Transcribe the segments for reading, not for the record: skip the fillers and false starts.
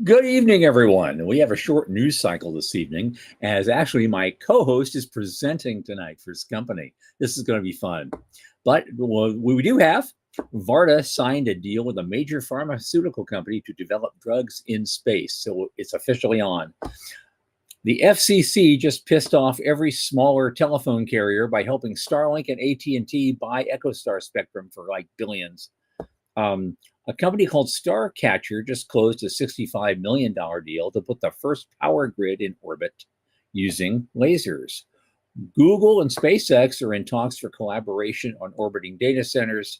Good evening, everyone. We have a short news cycle this evening, as actually my co-host is presenting tonight for his company. This is going to be fun. But what we do have, Varda signed a deal with a major pharmaceutical company to develop drugs in space. So it's officially on. The FCC just pissed off every smaller telephone carrier by helping Starlink and AT&T buy EchoStar spectrum for like billions. A company called Starcatcher just closed a $65 million deal to put the first power grid in orbit using lasers. Google and SpaceX are in talks for collaboration on orbiting data centers,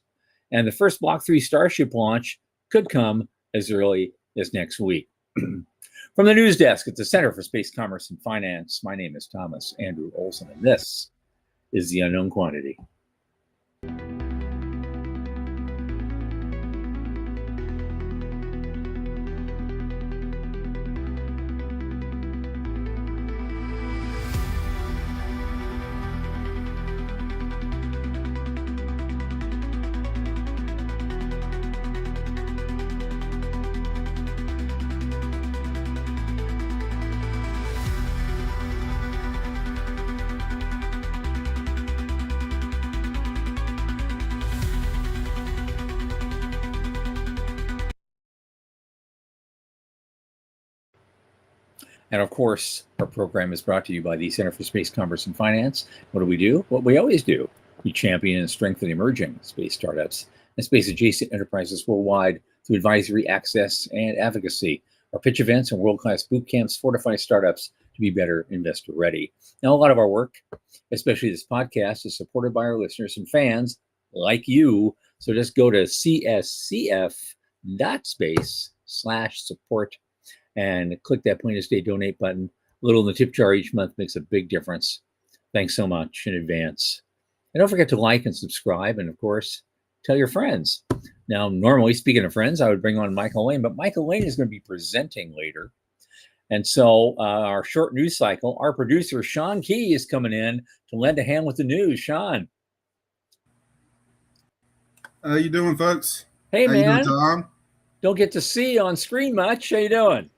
and the first Block 3 Starship launch could come as early as next week. From the news desk at the Center for Space Commerce and Finance, my name is Thomas Andrew Olson, and this is The Unknown Quantity. And of course, our program is brought to you by the Center for Space Commerce and Finance. What do? What we always do. We champion and strengthen emerging space startups and space-adjacent enterprises worldwide through advisory, access, and advocacy. Our pitch events and world-class boot camps fortify startups to be better investor-ready. Now, a lot of our work, especially this podcast, is supported by our listeners and fans like you. So just go to cscf.space/support and click that Plain as Day donate button. A little in the tip jar each month makes a big difference. Thanks so much in advance. And don't forget to like and subscribe, and of course, tell your friends. Now, normally, speaking of friends, I would bring on Michael Laine, but Michael Laine is going to be presenting later. And so our short news cycle, our producer, Sean Key, is coming in to lend a hand with the news. Sean. How you doing, folks? Hey, How man. You doing, Tom? Don't get to see you on screen much. How you doing?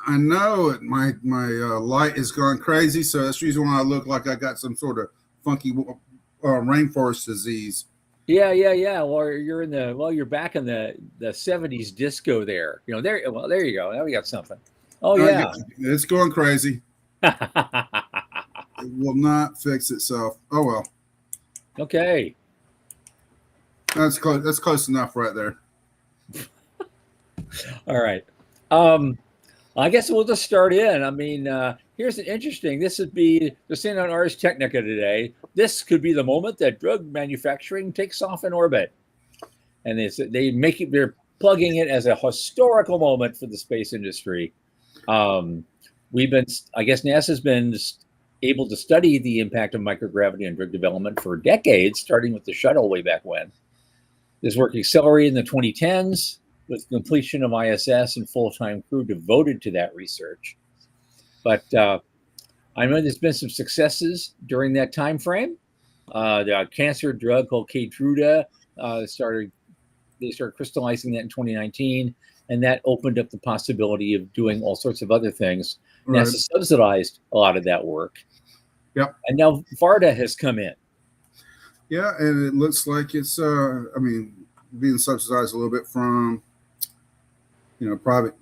I know it. My light is going crazy, so that's the reason why I look like I got some sort of funky rainforest disease. Yeah. Well, you're back in the 70s disco there. There you go. Now we got something. Oh yeah. It's going crazy. It will not fix itself. Oh well. Okay. That's close. That's close enough right there. All right. I guess we'll just start in. I mean, here's an interesting. This would be the thing on Ars Technica today. This could be the moment that drug manufacturing takes off in orbit, and they're plugging it as a historical moment for the space industry. I guess NASA's been able to study the impact of microgravity on drug development for decades, starting with the shuttle way back when. This work accelerated in the 2010s. With completion of ISS and full-time crew devoted to that research. But I know there's been some successes during that time frame. The cancer drug called Keytruda started crystallizing that in 2019, and that opened up the possibility of doing all sorts of other things. Right. NASA subsidized a lot of that work. Yep. And now Varda has come in. Yeah, and it looks like it's being subsidized a little bit from private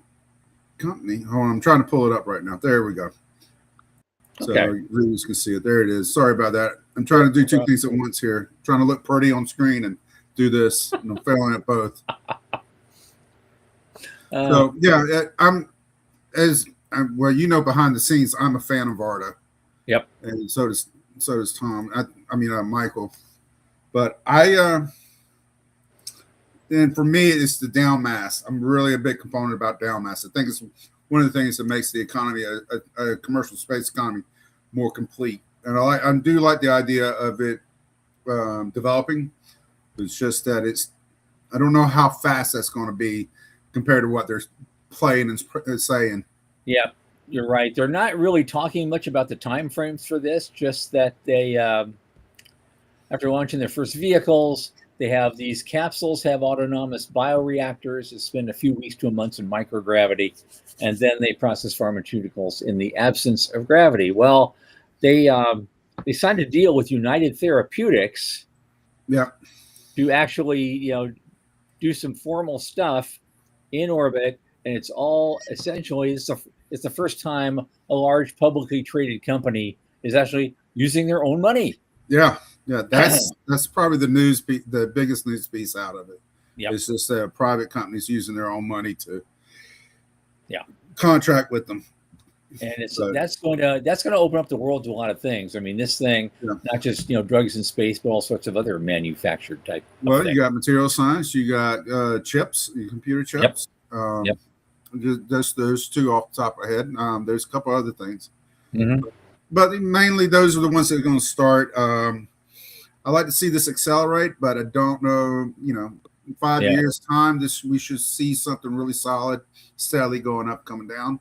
company. Hold on, I'm trying to pull it up right now. There we go. Okay. So readers can see it. There it is. Sorry about that. I'm trying to do two things at once here. I'm trying to look pretty on screen and do this, and I'm failing at both. So yeah, behind the scenes, I'm a fan of Varda. Yep. And so does Tom. Michael. But and for me, it's the down mass. I'm really a big component about down mass. I think it's one of the things that makes the economy, a commercial space economy, more complete. And I do like the idea of it developing. It's just that I don't know how fast that's going to be compared to what they're playing and saying. Yeah, you're right. They're not really talking much about the time frames for this, just that they, after launching their first vehicles, They have these capsules have autonomous bioreactors that spend a few weeks to a month in microgravity, and then they process pharmaceuticals in the absence of gravity. Well, they signed a deal with United Therapeutics Yeah. to actually, do some formal stuff in orbit, and it's all essentially it's the first time a large publicly traded company is actually using their own money. Yeah. Yeah. That's probably the biggest news piece out of it. Yep. It's just private companies using their own money to contract with them. And that's going to open up the world to a lot of things. I mean, this thing, not just drugs in space, but all sorts of other manufactured type. Well, things. you got material science, you got chips, computer chips. Yep. Just those two off the top of my head. There's a couple other things, but mainly those are the ones that are going to start. I like to see this accelerate, but I don't know. In 5 years' time, we should see something really solid, steadily going up, coming down.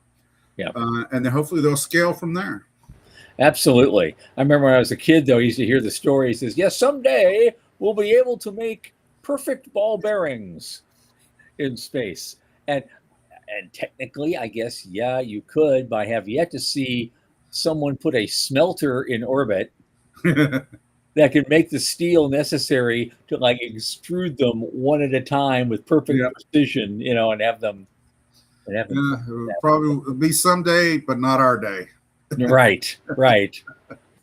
Yeah, and then hopefully they'll scale from there. Absolutely. I remember when I was a kid, though, I used to hear the story. He says, yes, someday we'll be able to make perfect ball bearings in space. And technically, I guess, you could, but I have yet to see someone put a smelter in orbit that can make the steel necessary to extrude them one at a time with perfect precision, and have them. It will probably be someday, but not our day. Right.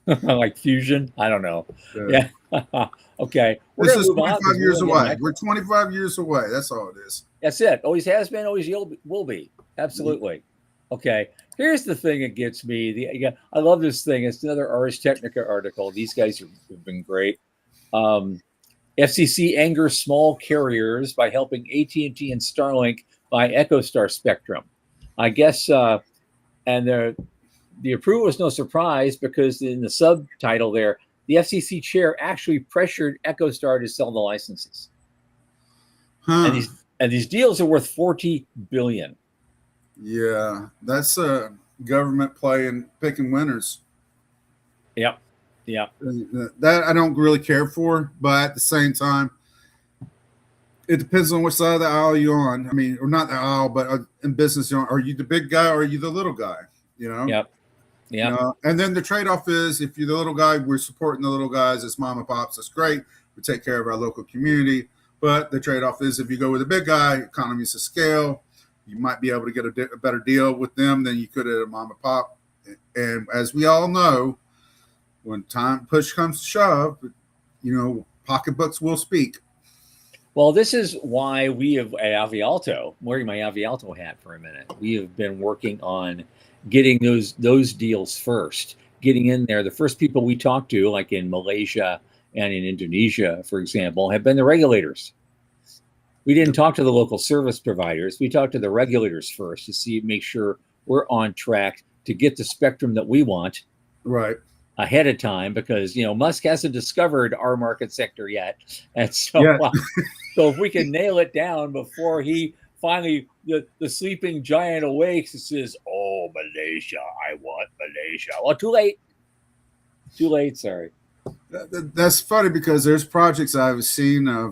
Like fusion. I don't know. Yeah. Okay. This is 25 years away. We're 25 years away. That's all it is. That's it. Always has been, always will be. Absolutely. Okay. Here's the thing that gets me. I love this thing. It's another Ars Technica article. These guys have been great. FCC angers small carriers by helping AT&T and Starlink by EchoStar spectrum. I guess, and the approval was no surprise because in the subtitle there, the FCC chair actually pressured EchoStar to sell the licenses. And these deals are worth $40 billion. Yeah, that's a government picking winners. Yep. That I don't really care for, but at the same time, it depends on which side of the aisle you're on. I mean, or not the aisle, but in business, are you the big guy or are you the little guy? Yep. And then the trade-off is, if you're the little guy, we're supporting the little guys as mom and pops. That's great. We take care of our local community. But the trade-off is, if you go with a big guy, economies of scale, you might be able to get a better deal with them than you could at a mom and pop. And as we all know, when push comes to shove, pocketbooks will speak. Well, this is why we have at Avialto, I'm wearing my Avialto hat for a minute. We have been working on getting those deals first, getting in there. The first people we talked to, like in Malaysia and in Indonesia, for example, have been the regulators. We didn't talk to the local service providers. We talked to the regulators first to make sure we're on track to get the spectrum that we want. Right. Ahead of time, because Musk hasn't discovered our market sector yet, and so so if we can nail it down before he finally the sleeping giant awakes and says, "Oh, Malaysia, I want Malaysia." Well, too late. Sorry. That's funny because there's projects I've seen. I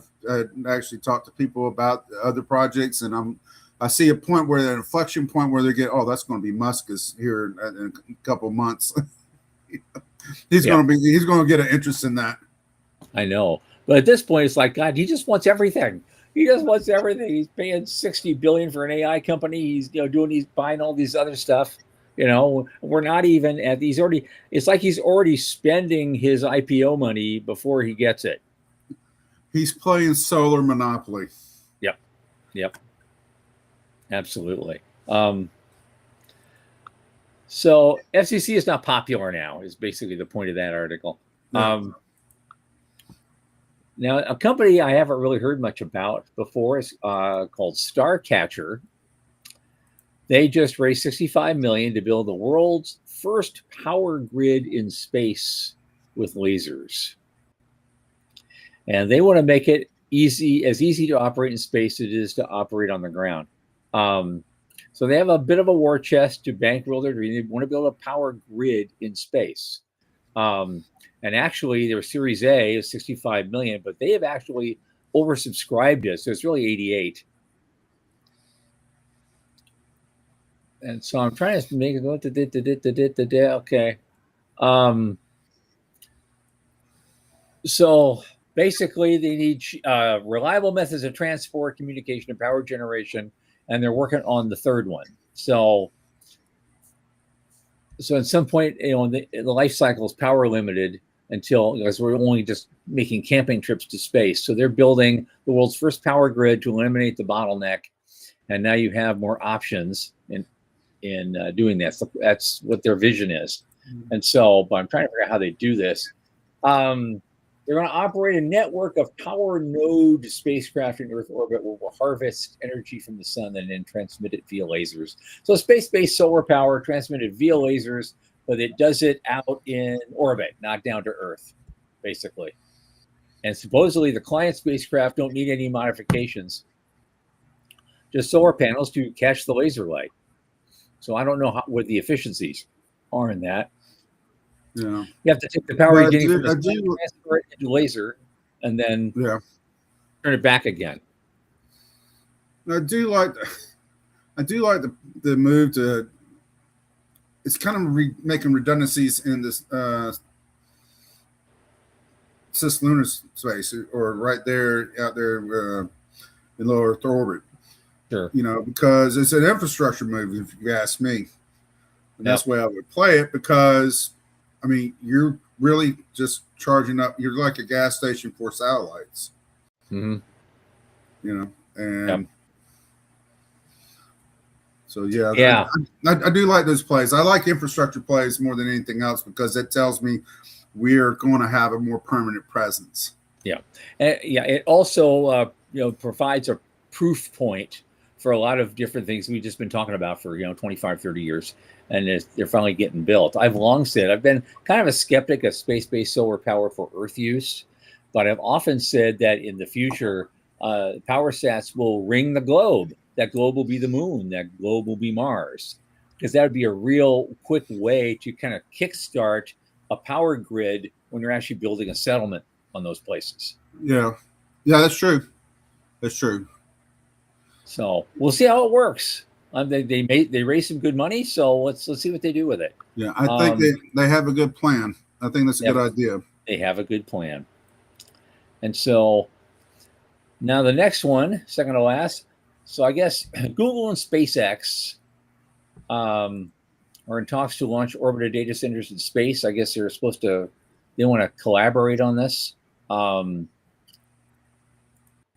actually talked to people about other projects, and I see a point where an inflection point where they get, oh, that's going to be Musk is here in a couple months. He's going to get an interest in that. I know, but at this point, it's like, God, he just wants everything. He's paying $60 billion for an AI company. He's he's buying all these other stuff. We're not even at it's like he's already spending his IPO money before he gets it. He's playing solar monopoly. Yep. Absolutely. So FCC is not popular now, is basically the point of that article. Yeah. Now, a company I haven't really heard much about before is called Starcatcher. They just raised $65 million to build the world's first power grid in space with lasers. And they want to make it as easy to operate in space as it is to operate on the ground. So they have a bit of a war chest to bankroll their dream. They want to build a power grid in space. And actually, their Series A is $65 million, but they have actually oversubscribed it, so it's really 88. And so I'm trying to make it go. Okay. So basically, they need reliable methods of transport, communication, and power generation, and they're working on the third one. So at some point, the life cycle is power limited until, because we're only just making camping trips to space. So they're building the world's first power grid to eliminate the bottleneck, and now you have more options in doing that. So that's what their vision is. And so, but I'm trying to figure out how they do this. They're going to operate a network of power node spacecraft in Earth orbit where we'll harvest energy from the sun and then transmit it via lasers. So space-based solar power transmitted via lasers, but it does it out in orbit, not down to Earth, basically. And supposedly the client spacecraft don't need any modifications, just solar panels to catch the laser light. So I don't know what the efficiencies are in that. Yeah, you have to take the power you're getting from the sun, transfer it into laser, and then turn it back again. I do like the move to. It's kind of making redundancies in this cislunar space, or right there out there in low Earth orbit. Sure. Because it's an infrastructure move, if you ask me. And that's the way I would play it, because I mean, you're really just charging up. You're like a gas station for satellites. And so I do like those plays. I like infrastructure plays more than anything else, because it tells me we're going to have a more permanent presence. It also provides a proof point for a lot of different things we've just been talking about for 25, 30 years. And they're finally getting built. I've long said, I've been kind of a skeptic of space-based solar power for Earth use, but I've often said that in the future, power sats will ring the globe. That globe will be the moon. That globe will be Mars, because that would be a real quick way to kind of kickstart a power grid when you're actually building a settlement on those places. Yeah, that's true. That's true. So we'll see how it works. They raised some good money, so let's see what they do with it. Yeah, I think they have a good plan. I think that's a good idea. They have a good plan. And so now the next one, second to last. So I guess Google and SpaceX are in talks to launch orbital data centers in space. I guess they want to collaborate on this.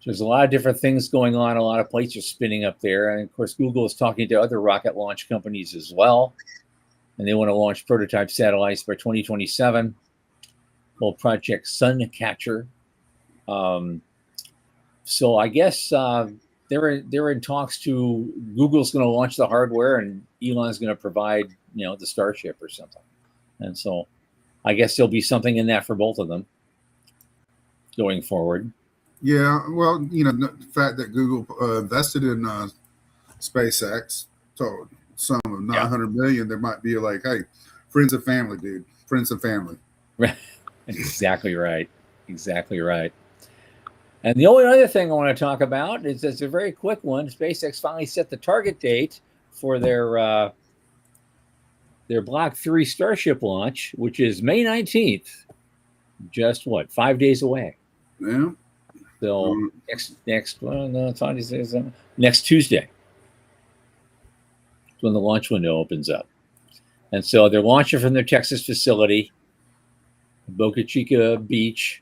There's a lot of different things going on. A lot of plates are spinning up there. And of course, Google is talking to other rocket launch companies as well. And they want to launch prototype satellites by 2027 called Project Suncatcher. So I guess they're in talks to, Google's going to launch the hardware and Elon's going to provide, the Starship or something. And so I guess there'll be something in that for both of them going forward. Yeah, well, the fact that Google invested in SpaceX, so some of $900 million, there might be like, hey, friends and family, dude, friends and family. Right. Exactly right. Exactly right. And the only other thing I want to talk about is it's a very quick one. SpaceX finally set the target date for their Block 3 Starship launch, which is May 19th. Just 5 days away. Yeah. So next Tuesday is when the launch window opens up. And so they're launching from their Texas facility, Boca Chica Beach.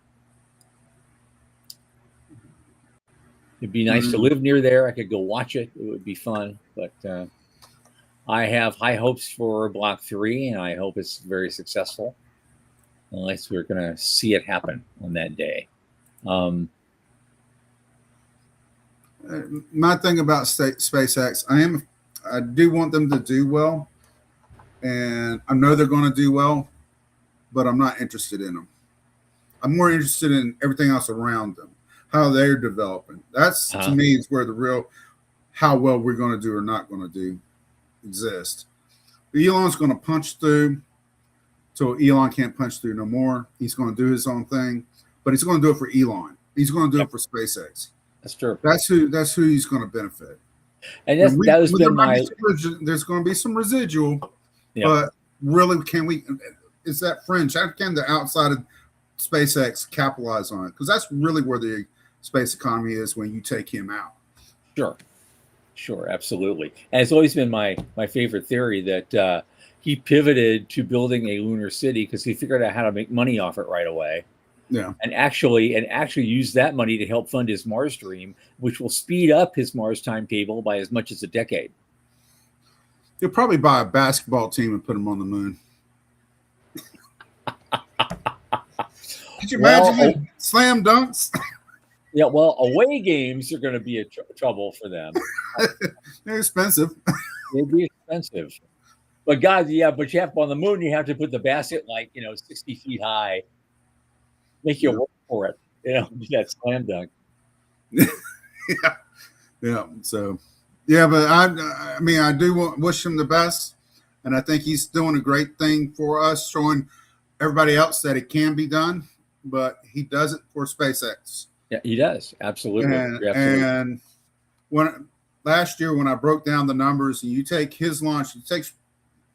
It'd be nice to live near there. I could go watch it. It would be fun. But I have high hopes for Block 3, and I hope it's very successful. Unless we're going to see it happen on that day. My thing about SpaceX, I do want them to do well, and I know they're going to do well, but I'm not interested in them. I'm more interested in everything else around them, how they're developing. That's to me is where the real how well we're going to do or not going to do exist. Elon's going to punch through till Elon can't punch through no more. He's going to do his own thing, but he's going to do it for Elon. He's going to do Yep. it for SpaceX. That's true. That's who he's going to benefit. And that has been my. There's going to be some residual, Yep. but really, can we? Is that fringe? How can the outside of SpaceX capitalize on it? Because that's really where the space economy is when you take him out. Sure, absolutely. And it's always been my favorite theory that he pivoted to building a lunar city because he figured out how to make money off it right away. Yeah, and actually use that money to help fund his Mars dream, which will speed up his Mars timetable by as much as a decade. he'll probably buy a basketball team and put them on the moon. Could you imagine slam dunks? Yeah, well, away games are going to be trouble for them. They're expensive. They'd be expensive. But God, yeah, but you have on the moon, you have to put the basket 60 feet high. Make you work for it, that slam dunk. Yeah. So, yeah, but I mean, I do wish him the best, and I think he's doing a great thing for us, showing everybody else that it can be done. But he does it for SpaceX. Yeah, he does. Absolutely. And last year when I broke down the numbers, and you take his launch, you take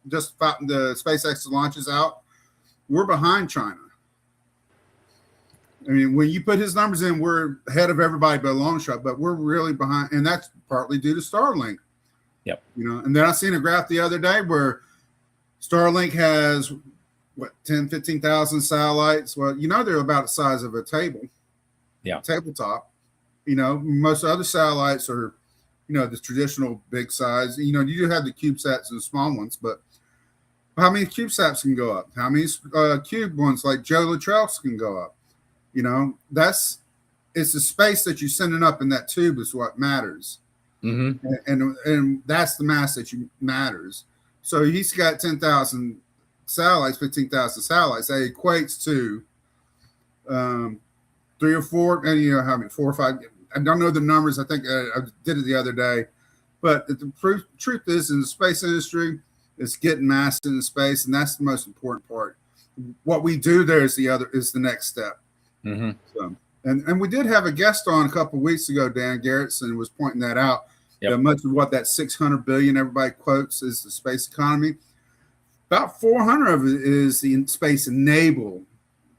just the SpaceX launches out, we're behind China. I mean, when you put his numbers in, we're ahead of everybody by a long shot, but we're really behind, and that's partly due to Starlink. Yep. And then I seen a graph the other day where Starlink has 15,000 satellites. Well, they're about the size of a table. Yeah. Tabletop. Most other satellites are, the traditional big size. You do have the CubeSats and the small ones, but how many CubeSats can go up? How many cube ones like Joe Luttrell's can go up? It's the space that you're sending up in that tube is what matters. Mm-hmm. And that's the mass that matters. So he's got 10,000 satellites, 15,000 satellites. That equates to 3 or 4, and how many, 4 or 5. I don't know the numbers. I think I did it the other day. But the truth is, in the space industry, it's getting mass into space, and that's the most important part. What we do there is the next step. Mm-hmm. So, and we did have a guest on a couple of weeks ago, Dan Garrettson was pointing that out. Yep. Much of what that 600 billion everybody quotes is the space economy. About 400 of it is the space enabler,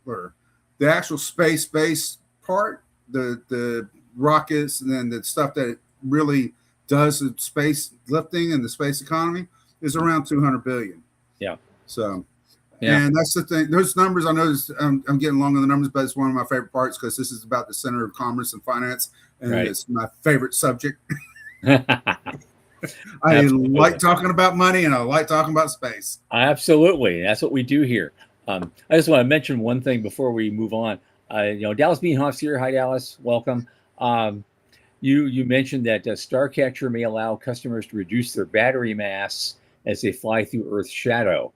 the actual space-based part, the rockets, and then the stuff that really does the space lifting and the space economy is around 200 billion. Yeah. So. Yeah. And that's the thing. Those numbers, I know I'm getting long on the numbers, but it's one of my favorite parts because this is about the center of commerce and finance, and It's my favorite subject. I like talking about money, and I like talking about space. Absolutely. That's what we do here. I just want to mention one thing before we move on. Dallas Beanhoff's here. Hi, Dallas. Welcome. You mentioned that Starcatcher may allow customers to reduce their battery mass as they fly through Earth's shadow,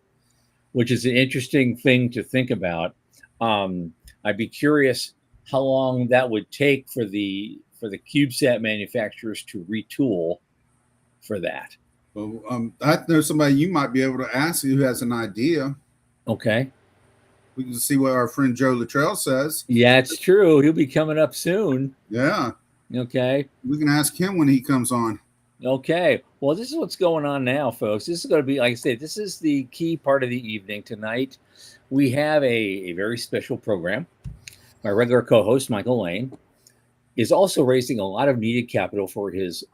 which is an interesting thing to think about. I'd be curious how long that would take for the CubeSat manufacturers to retool for that. Well, I know somebody you might be able to ask who has an idea. Okay. We can see what our friend Joe Luttrell says. Yeah, it's true. He'll be coming up soon. Yeah. Okay. We can ask him when he comes on. Okay. Well, this is what's going on now, folks. This is going to be, like I said, this is the key part of the evening tonight. We have a very special program. My regular co-host, Michael Laine, is also raising a lot of needed capital for his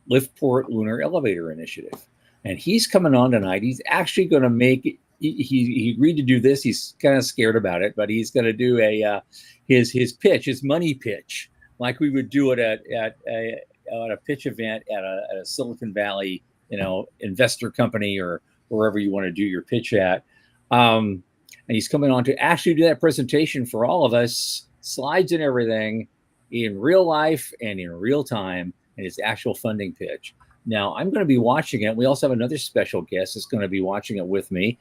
Liftport Lunar Elevator Initiative. And he's coming on tonight. He's actually going to make, he agreed to do this. He's kind of scared about it, but he's going to do his pitch, his money pitch, like we would do it at a pitch event at a Silicon Valley, investor company or wherever you want to do your pitch at. And he's coming on to actually do that presentation for all of us, slides and everything, in real life and in real time, and his actual funding pitch. Now, I'm going to be watching it. We also have another special guest that's going to be watching it with me,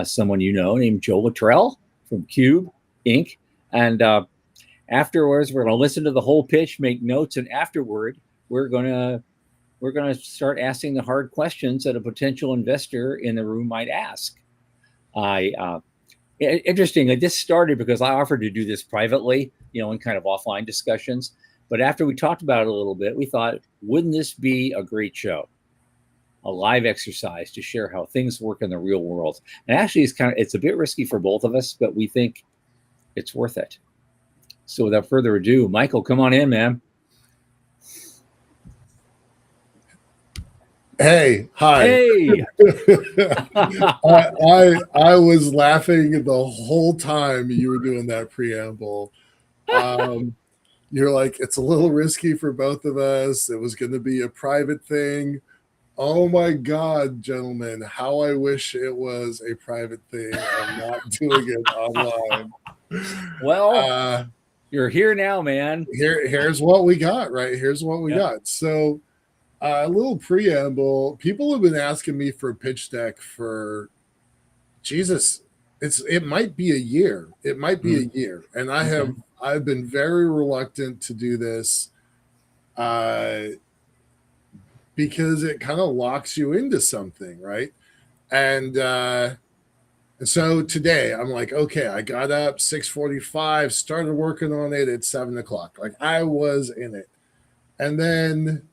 someone named Joe Luttrell from Cube Inc. And afterwards, we're going to listen to the whole pitch, make notes, and afterward, we're going to start asking the hard questions that a potential investor in the room might ask. Interesting. This started because I offered to do this privately, in kind of offline discussions. But after we talked about it a little bit, we thought, wouldn't this be a great show? A live exercise to share how things work in the real world. And actually, it's a bit risky for both of us, but we think it's worth it. So without further ado, Michael, come on in, man. Hey, hi. Hey. I was laughing the whole time you were doing that preamble. You're like, it's a little risky for both of us. It was going to be a private thing. Oh my God, gentlemen, how I wish it was a private thing. I'm not doing it online. Well, you're here now, man. Here's what we got, right? Here's what we got. So a little preamble. People have been asking me for a pitch deck for Jesus. It might be a year. It might be a year. And I've been very reluctant to do this because it kind of locks you into something, right? And so today I'm like, okay, I got up 6:45, started working on it at 7:00. Like I was in it. And then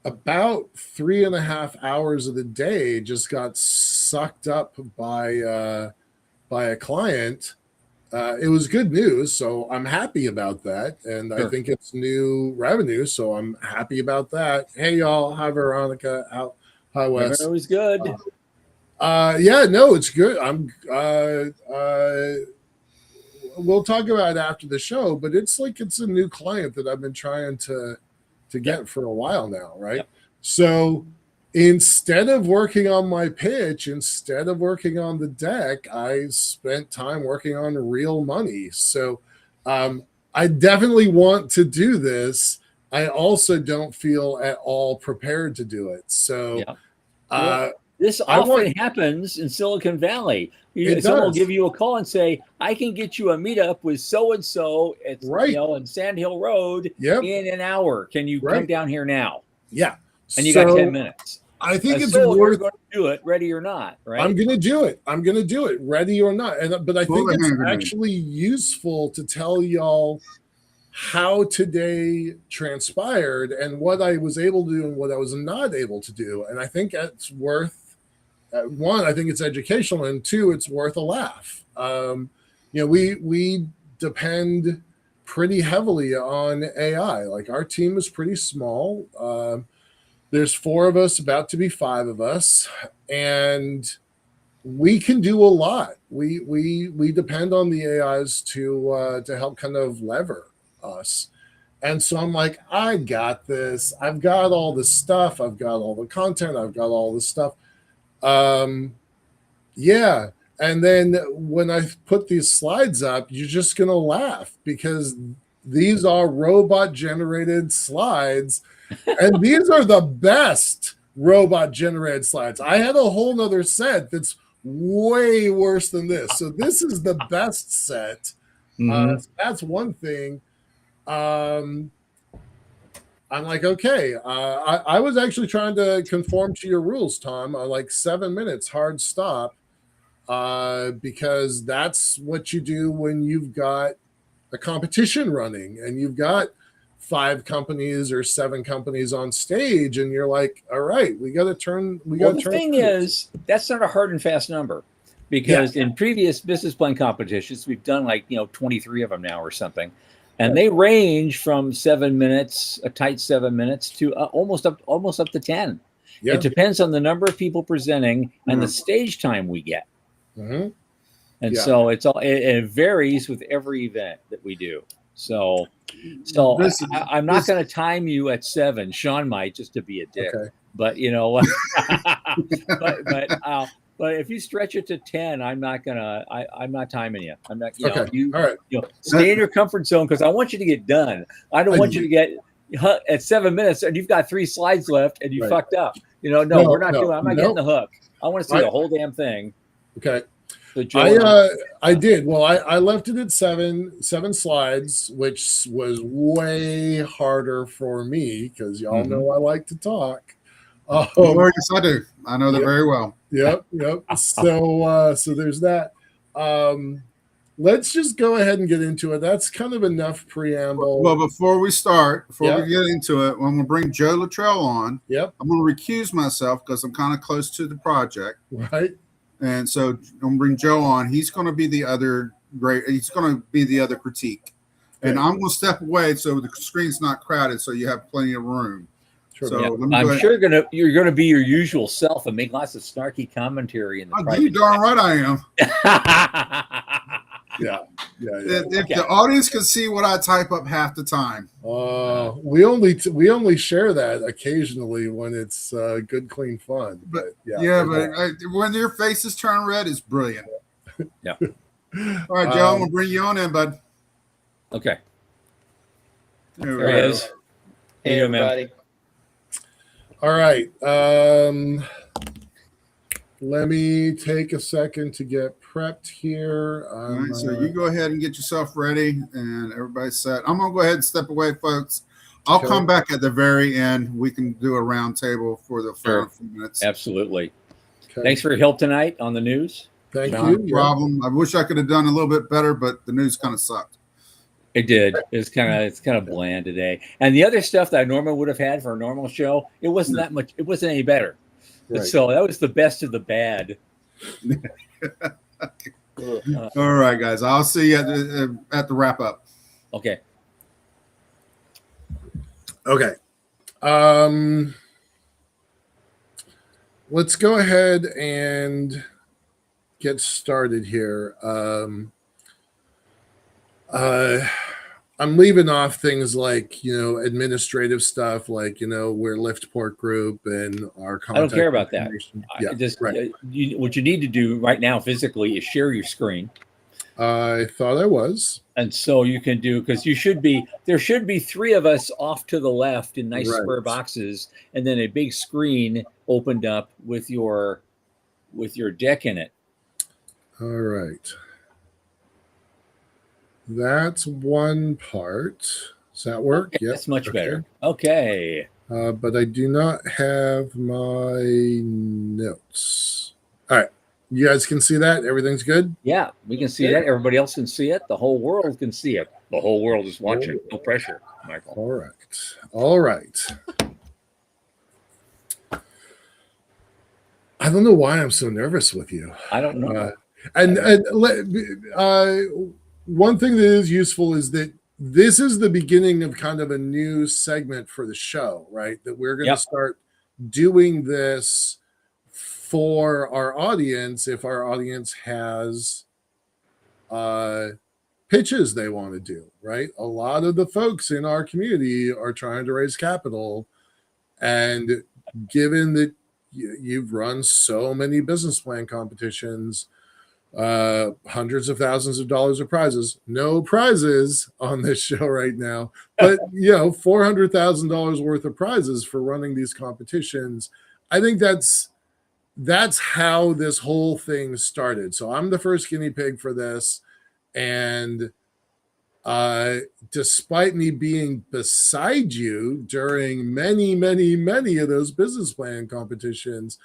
about 3.5 hours of the day just got sucked up by a client. It was good news, so I'm happy about that, and sure. I think it's new revenue, so I'm happy about that. Hey, y'all, hi Veronica, hi Wes. It was good. Yeah, no, it's good. We'll talk about it after the show, but it's a new client that I've been trying to get for a while now, right? Yep. So instead of working on my pitch, instead of working on the deck, I spent time working on real money. So I definitely want to do this. I also don't feel at all prepared to do it. So this often happens in Silicon Valley. Someone will give you a call and say, I can get you a meetup with so-and-so at in Sand Hill Road in an hour. Can you come down here now? Yeah. And you got 10 minutes. I think it's worth going to do it, ready or not, right? I'm going to do it. Ready or not. But I think it's actually useful to tell y'all how today transpired and what I was able to do and what I was not able to do. And I think it's worth, one, I think it's educational, and two, it's worth a laugh. We depend pretty heavily on AI. Like our team is pretty small. There's 4 of us, about to be 5 of us, and we can do a lot. We depend on the AIs to help kind of lever us. And so I'm like, I got this. I've got all the stuff. I've got all the content. I've got all the stuff. Yeah. And then when I put these slides up, you're just going to laugh because these are robot generated slides. And these are the best robot generated slides. I had a whole nother set that's way worse than this. So this is the best set. So that's one thing. I'm like, okay. I was actually trying to conform to your rules, Tom. Like 7 minutes, hard stop. Because that's what you do when you've got a competition running and you've got 5 companies or 7 companies on stage, and you're like, all right, we got to turn. The thing is, that's not a hard and fast number, because in previous business plan competitions, we've done 23 of them now or something, and they range from 7 minutes, a tight 7 minutes, to almost up to 10. Yeah. It depends on the number of people presenting and the stage time we get. And so it varies with every event that we do. So I'm not going to time you at 7. Sean might, just to be a dick. Okay. But but if you stretch it to 10, I'm not timing you. I'm not. Stay in your comfort zone, because I want you to get done. I don't want you to get at 7 minutes and you've got 3 slides left and you fucked up. I'm not getting the hook. I want to see the whole damn thing. Okay. I did. Well, I left it at 7 slides, which was way harder for me because y'all know I like to talk. Yes, I do. I know that very well. Yep. So there's that. Let's just go ahead and get into it. That's kind of enough preamble. Well, before we get into it, I'm going to bring Joe Luttrell on. Yep. I'm going to recuse myself because I'm kind of close to the project. Right. And so I'm going to bring Joe on. He's going to be the other critique. And I'm going to step away so the screen's not crowded, so you have plenty of room. Sure. So I'm sure you're gonna be your usual self and make lots of snarky commentary in the you darn right I am. Yeah. If the audience can see what I type up half the time. We only share that occasionally when it's good, clean fun. But when your faces turn red, it's brilliant. Yeah. All right, Joe, I'm gonna bring you on in, bud. Okay. There he is. Hey, everybody. All right. Let me take a second to get prepped here. All right, so you go ahead and get yourself ready, and everybody's set. I'm gonna go ahead and step away, folks. I'll come back at the very end. We can do a round table for the final few minutes. Absolutely. Okay. Thanks for your help tonight on the news. Thank you. No problem. I wish I could have done a little bit better, but the news kind of sucked. It did. It's kind of bland today. And the other stuff that I normally would have had for a normal show, it wasn't that much. It wasn't any better. Right. So that was the best of the bad. All right, guys. I'll see you at the wrap up. Okay. Okay. Let's go ahead and get started here. I'm leaving off things like, administrative stuff, like, we're Lift Port Group and our contact. I don't care about that. Yeah, what you need to do right now physically is share your screen. I thought I was. And so you can do, because there should be three of us off to the left in nice square boxes, and then a big screen opened up with your deck in it. All right. That's one part. Does that work? Okay, that's much better. Okay. But I do not have my notes. All right. You guys can see that? Everything's good? Yeah, we can see that. Everybody else can see it. The whole world can see it. The whole world is watching. No pressure, Michael. All right. I don't know why I'm so nervous with you. I don't know. One thing that is useful is that this is the beginning of kind of a new segment for the show, right? That we're going to start doing this for our audience if our audience has pitches they want to do, right? A lot of the folks in our community are trying to raise capital, and given that you've run so many business plan competitions, hundreds of thousands of dollars of prizes, no prizes on this show right now, but $400,000 worth of prizes for running these competitions. I think that's how this whole thing started. So I'm the first guinea pig for this, and despite me being beside you during many of those business plan competitions,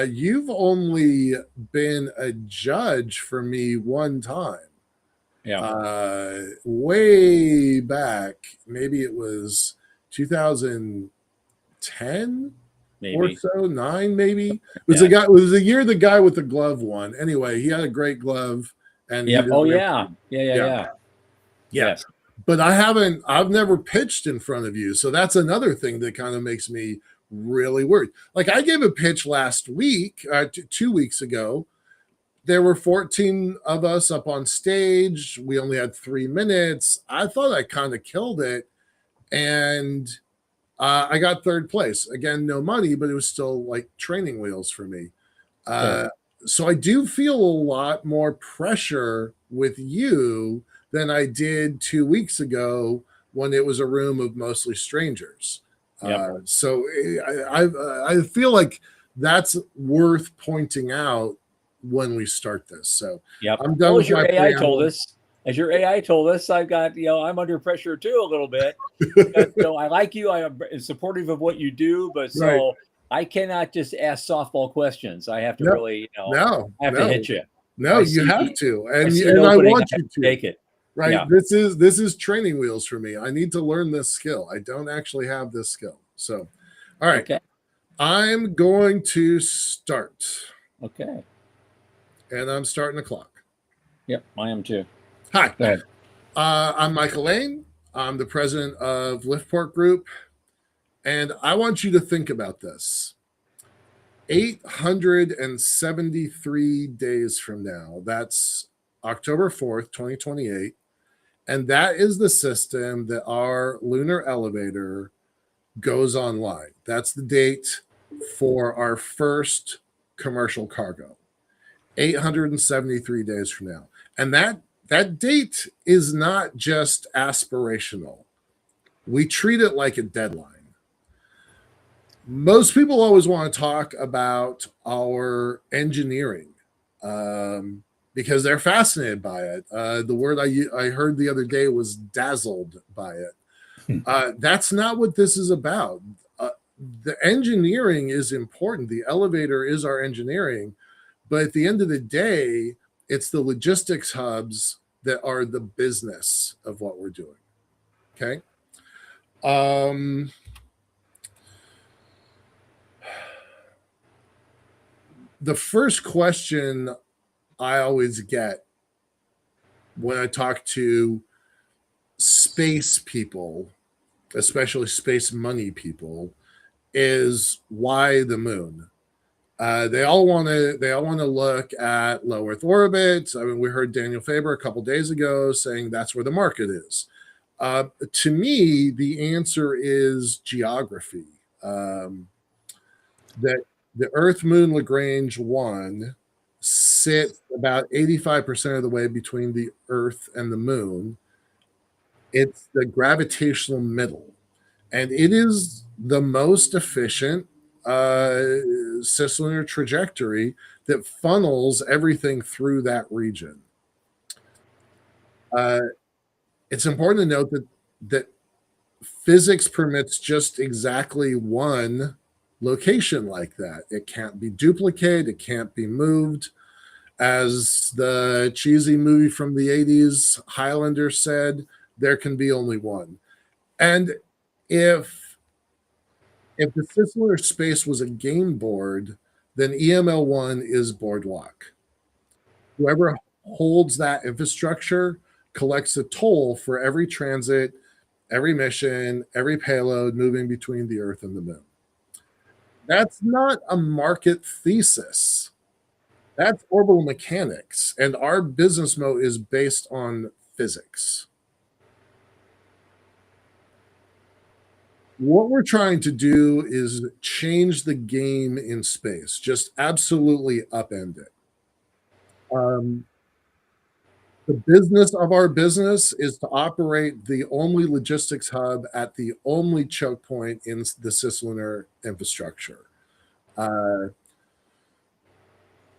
you've only been a judge for me one time. Yeah. Way back, maybe it was 2010 or so, 9 maybe. It was it was the year the guy with the glove won. Anyway, he had a great glove. And Yes. But I've never pitched in front of you. So that's another thing that kind of makes me really worried. Like, I gave a pitch last week, 2 weeks ago. There were 14 of us up on stage. We only had 3 minutes. I thought I kind of killed it. And I got third place. Again, no money, but it was still like training wheels for me. So I do feel a lot more pressure with you than I did 2 weeks ago when it was a room of mostly strangers. So I feel like that's worth pointing out when we start this. So I'm done with my AI told us. As your AI told us, I've got, I'm under pressure too a little bit. I like you. I am supportive of what you do, but I cannot just ask softball questions. I have to really, I have to hit you. No, you have to, and I opening, want you to take it. Right. Yeah. This is training wheels for me. I need to learn this skill. I don't actually have this skill. So, all right. Okay. I'm going to start. Okay. And I'm starting the clock. Yep, I am too. Hi. Go ahead. I'm Michael Laine. I'm the president of Liftport Group. And I want you to think about this. 873 days from now, that's October 4th, 2028. And that is the system that our lunar elevator goes online. That's the date for our first commercial cargo. 873 days from now. And that date is not just aspirational. We treat it like a deadline. Most people always want to talk about our engineering because they're fascinated by it. The word I heard the other day was dazzled by it. That's not what this is about. The engineering is important. The elevator is our engineering. But at the end of the day, it's the logistics hubs that are the business of what we're doing. Okay. The first question I always get when I talk to space people, especially space money people, is why the moon? They all want to look at low Earth orbit. I mean, we heard Daniel Faber a couple days ago saying that's where the market is. To me, the answer is geography. That the Earth Moon Lagrange 1 sits about 85% of the way between the Earth and the Moon. It's the gravitational middle, and it is the most efficient cislunar trajectory that funnels everything through that region. It's important to note that physics permits just exactly one location like that. It can't be duplicated. It can't be moved. As the cheesy movie from the 80s, Highlander, said, there can be only one. And if the cislunar space was a game board, then EML1 is Boardwalk. Whoever holds that infrastructure collects a toll for every transit, every mission, every payload moving between the Earth and the Moon. That's not a market thesis. That's orbital mechanics, and our business mode is based on physics. What we're trying to do is change the game in space, just absolutely upend it. The business of our business is to operate the only logistics hub at the only choke point in the cislunar infrastructure.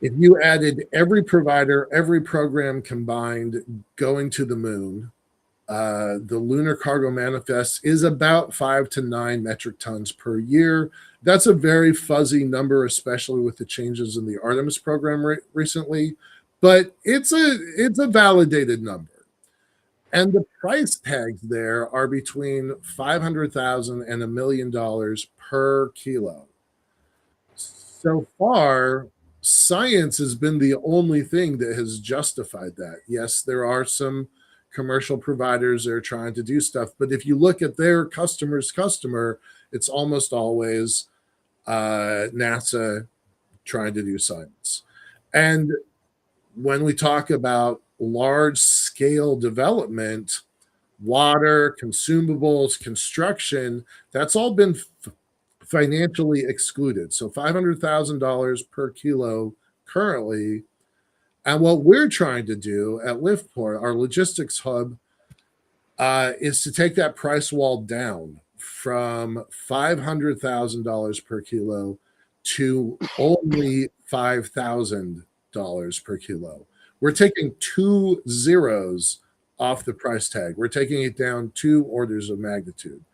If you added every provider, every program combined going to the moon, the lunar cargo manifest is about 5 to 9 metric tons per year. That's a very fuzzy number, especially with the changes in the Artemis program recently, but it's a validated number. And the price tags there are between $500,000 and $1 million per kilo. So far, science has been the only thing that has justified that. Yes, there are some commercial providers that are trying to do stuff, but if you look at their customer's customer, it's almost always NASA trying to do science. And when we talk about large scale development, water, consumables, construction, that's all been financially excluded. So $500,000 per kilo currently. And what we're trying to do at Liftport, our logistics hub, is to take that price wall down from $500,000 per kilo to only $5,000 per kilo. We're taking 2 zeros off the price tag. We're taking it down 2 orders of magnitude.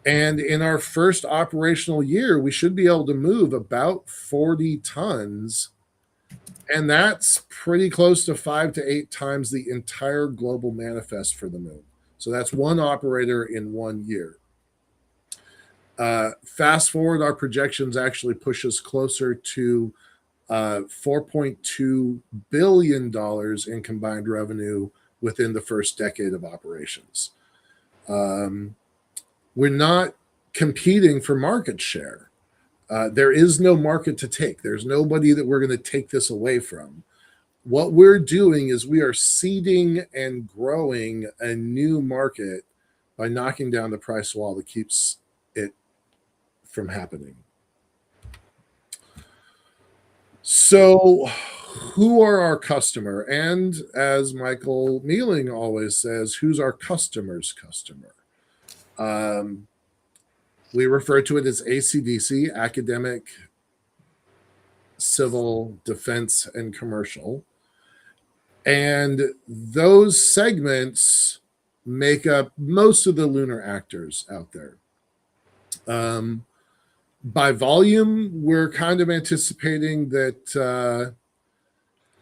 And in our first operational year, we should be able to move about 40 tons And that's pretty close to 5 to 8 times the entire global manifest for the moon. So that's one operator in 1 year. Fast forward, our projections actually push us closer to $4.2 billion in combined revenue within the first decade of operations. We're not competing for market share. There is no market to take. There's nobody that we're going to take this away from. What we're doing is we are seeding and growing a new market by knocking down the price wall that keeps it from happening. So, who are our customer? And as Michael Mealing always says, who's our customer's customer? We refer to it as ACDC, academic, civil, defense, and commercial. And those segments make up most of the lunar actors out there. By volume, we're kind of anticipating that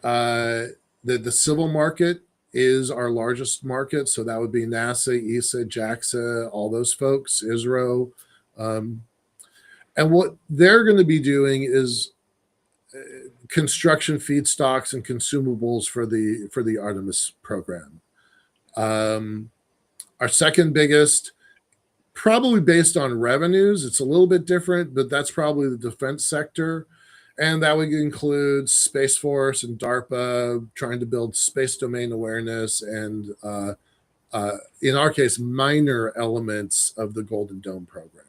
the civil market is our largest market. So that would be NASA, ESA, JAXA, all those folks, ISRO. And what they're going to be doing is construction feedstocks and consumables for the Artemis program. Our second biggest, probably based on revenues, it's a little bit different, but that's probably the defense sector. And that would include Space Force and DARPA trying to build space domain awareness and, in our case, minor elements of the Golden Dome program.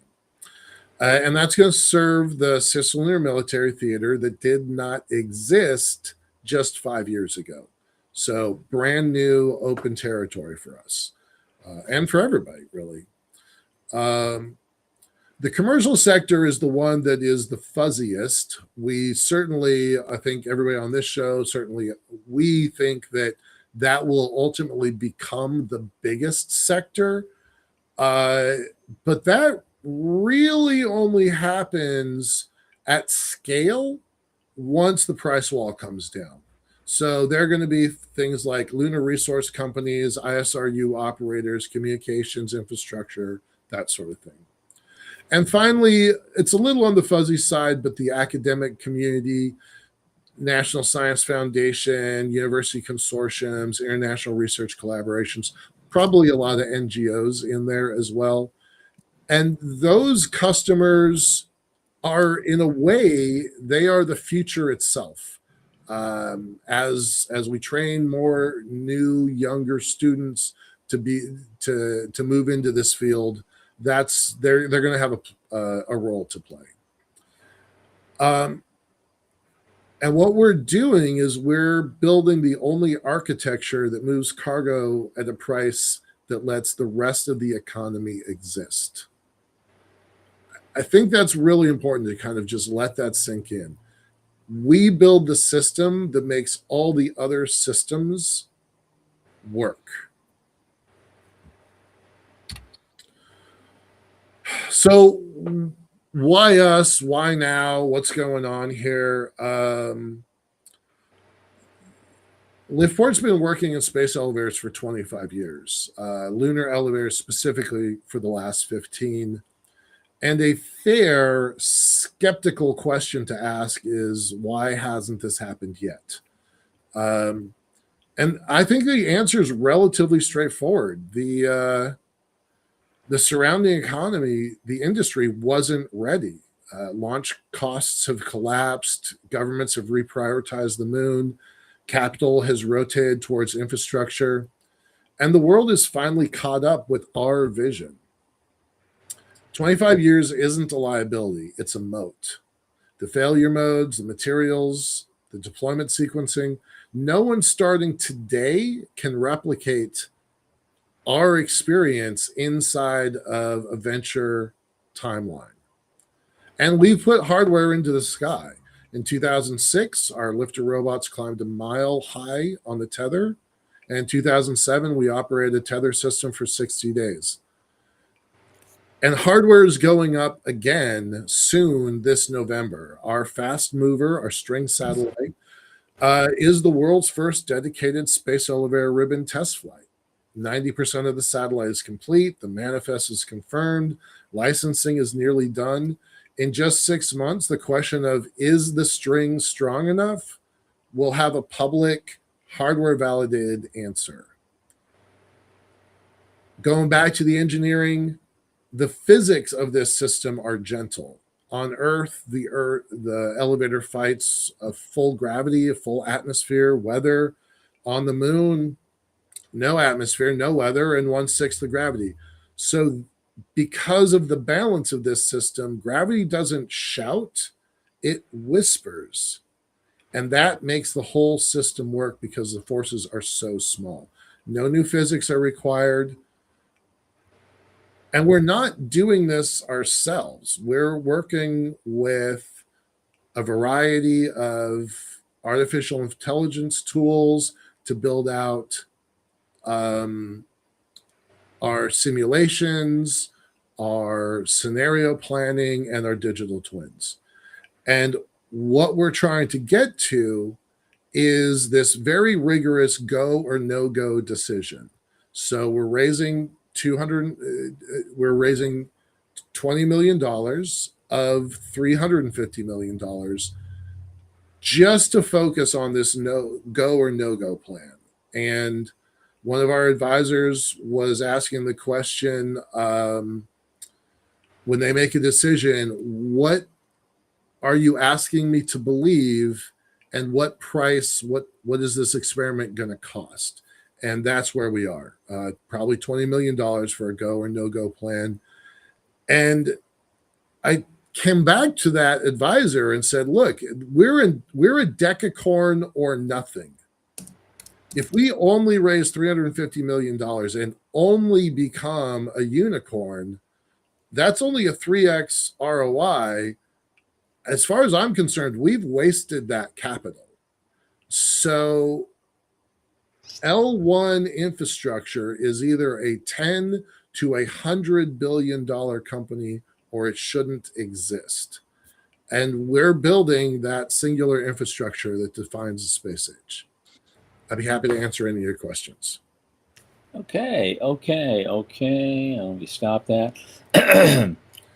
And that's going to serve the cislunar military theater that did not exist just 5 years ago. So brand new open territory for us and for everybody, really. The commercial sector is the one that is the fuzziest. We certainly, I think everybody on this show, certainly we think that will ultimately become the biggest sector. But that really only happens at scale once the price wall comes down. So there are going to be things like lunar resource companies, ISRU operators, communications infrastructure, that sort of thing. And finally, it's a little on the fuzzy side, but the academic community, National Science Foundation, university consortiums, international research collaborations, probably a lot of NGOs in there as well. And those customers are, in a way, they are the future itself. As we train more new, younger students to move into this field, they're going to have a role to play. And what we're doing is we're building the only architecture that moves cargo at a price that lets the rest of the economy exist. I think that's really important to kind of just let that sink in. We build the system that makes all the other systems work. So why us? Why now? What's going on here? Liftport's been working in space elevators for 25 years, lunar elevators specifically for the last 15. And a fair skeptical question to ask is, why hasn't this happened yet? And I think the answer is relatively straightforward. The surrounding economy, the industry wasn't ready. Launch costs have collapsed. Governments have reprioritized the moon. Capital has rotated towards infrastructure. And the world is finally caught up with our vision. 25 years isn't a liability, it's a moat. The failure modes, the materials, the deployment sequencing, no one starting today can replicate our experience inside of a venture timeline. And we've put hardware into the sky. In 2006, our lifter robots climbed a mile high on the tether. And in 2007, we operated a tether system for 60 days. And hardware is going up again soon this November. Our fast mover, our string satellite, Is the world's first dedicated space elevator ribbon test flight. 90% of the satellite is complete. The manifest is confirmed. Licensing is nearly done. In just 6 months, the question of is the string strong enough will have a public, hardware validated answer. Going back to the engineering, the physics of this system are gentle. On Earth, the elevator fights a full gravity, a full atmosphere, weather. On the moon, no atmosphere, no weather, and 1/6 the gravity. So because of the balance of this system, gravity doesn't shout, it whispers. And that makes the whole system work because the forces are so small. No new physics are required. And we're not doing this ourselves. We're working with a variety of artificial intelligence tools to build out our simulations, our scenario planning, and our digital twins. And what we're trying to get to is this very rigorous go or no go decision. So we're raising $20 million of $350 million just to focus on this no go or no go plan. And one of our advisors was asking the question, when they make a decision, what are you asking me to believe, and what price, what is this experiment going to cost? And that's where we are. Probably $20 million for a go or no go plan. And I came back to that advisor and said, look, we're a decacorn or nothing. If we only raise $350 million and only become a unicorn, that's only a 3x ROI. As far as I'm concerned, we've wasted that capital. So L1 infrastructure is either a 10 to $100 billion company, or it shouldn't exist. And we're building that singular infrastructure that defines the space age. I'd be happy to answer any of your questions. Okay. Let me stop that.